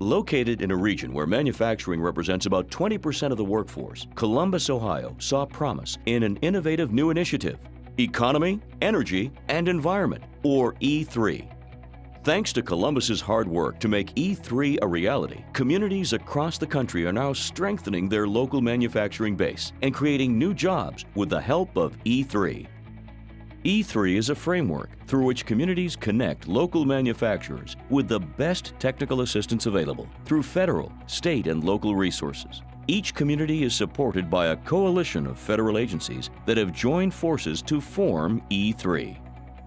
Located in a region where manufacturing represents about 20% of the workforce, Columbus, Ohio saw promise in an innovative new initiative, Economy, Energy, and Environment, or E3. Thanks to Columbus's hard work to make E3 a reality, communities across the country are now strengthening their local manufacturing base and creating new jobs with the help of E3. E3 is a framework through which communities connect local manufacturers with the best technical assistance available through federal, state, and local resources. Each community is supported by a coalition of federal agencies that have joined forces to form E3.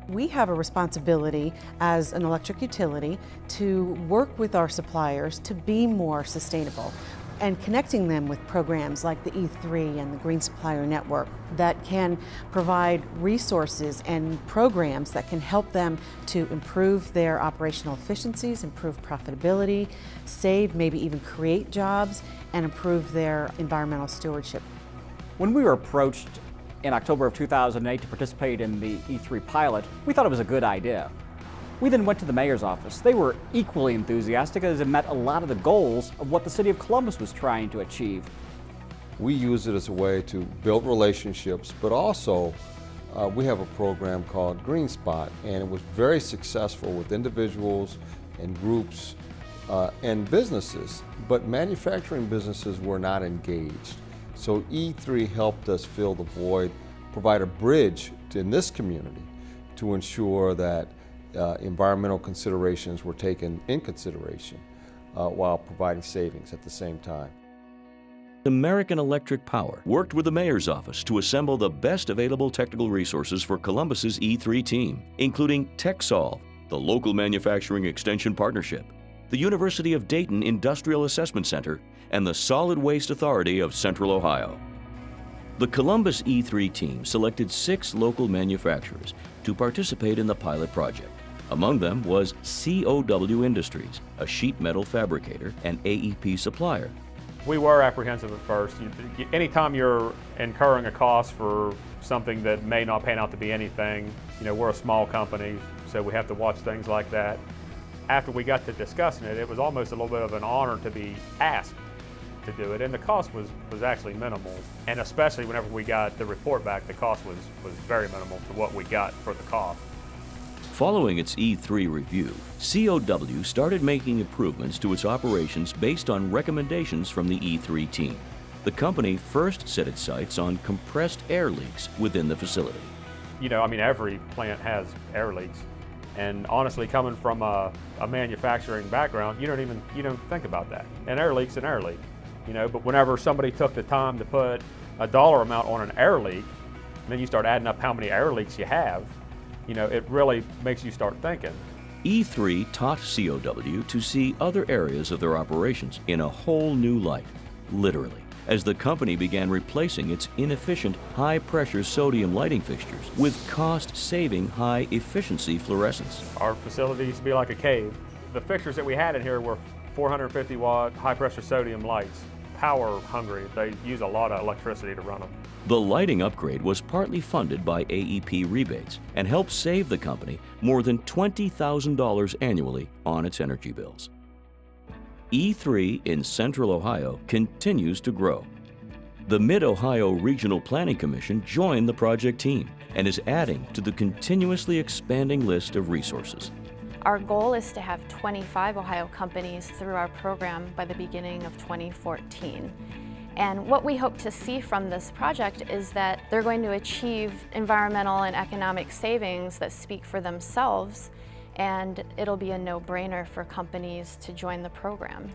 We have a responsibility as an electric utility to work with our suppliers to be more sustainable, and connecting them with programs like the E3 and the Green Supplier Network that can provide resources and programs that can help them to improve their operational efficiencies, improve profitability, save, maybe even create jobs, and improve their environmental stewardship. When we were approached in October of 2008 to participate in the E3 pilot, we thought it was a good idea. We then went to the mayor's office. They were equally enthusiastic as it met a lot of the goals of what the city of Columbus was trying to achieve. We use it as a way to build relationships, but also we have a program called Green Spot, and it was very successful with individuals and groups and businesses, but manufacturing businesses were not engaged. So E3 helped us fill the void, provide a bridge in this community to ensure that environmental considerations were taken in consideration while providing savings at the same time. American Electric Power worked with the mayor's office to assemble the best available technical resources for Columbus's E3 team, including TechSolve, the local manufacturing extension partnership, the University of Dayton Industrial Assessment Center, and the Solid Waste Authority of Central Ohio. The Columbus E3 team selected 6 local manufacturers to participate in the pilot project. Among them was COW Industries, a sheet metal fabricator and AEP supplier. We were apprehensive at first. Anytime you're incurring a cost for something that may not pan out to be anything, we're a small company, so we have to watch things like that. After we got to discussing it, it was almost a little bit of an honor to be asked to do it, and the cost was actually minimal. And especially whenever we got the report back, the cost was very minimal to what we got for the cost. Following its E3 review, COW started making improvements to its operations based on recommendations from the E3 team. The company first set its sights on compressed air leaks within the facility. Every plant has air leaks. And honestly, coming from a manufacturing background, you don't think about that. An air leak's an air leak, But whenever somebody took the time to put a dollar amount on an air leak, and then you start adding up how many air leaks you have, it really makes you start thinking. E3 taught COW to see other areas of their operations in a whole new light, literally, as the company began replacing its inefficient high-pressure sodium lighting fixtures with cost-saving high-efficiency fluorescents. Our facility used to be like a cave. The fixtures that we had in here were 450-watt high-pressure sodium lights, power-hungry. They use a lot of electricity to run them. The lighting upgrade was partly funded by AEP rebates and helped save the company more than $20,000 annually on its energy bills. E3 in Central Ohio continues to grow. The Mid-Ohio Regional Planning Commission joined the project team and is adding to the continuously expanding list of resources. Our goal is to have 25 Ohio companies through our program by the beginning of 2014. And what we hope to see from this project is that they're going to achieve environmental and economic savings that speak for themselves, and it'll be a no-brainer for companies to join the program.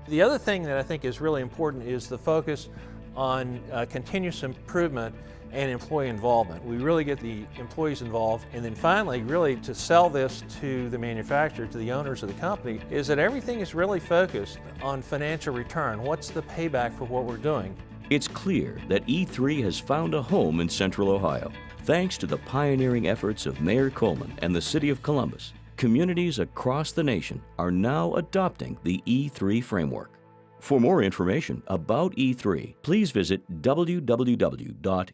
The other thing that I think is really important is the focus on continuous improvement and employee involvement. We really get the employees involved, and then finally, really to sell this to the manufacturer, to the owners of the company, is that everything is really focused on financial return. What's the payback for what we're doing? It's clear that E3 has found a home in Central Ohio. Thanks to the pioneering efforts of Mayor Coleman and the City of Columbus, communities across the nation are now adopting the E3 framework. For more information about E3, please visit www.e3.gov.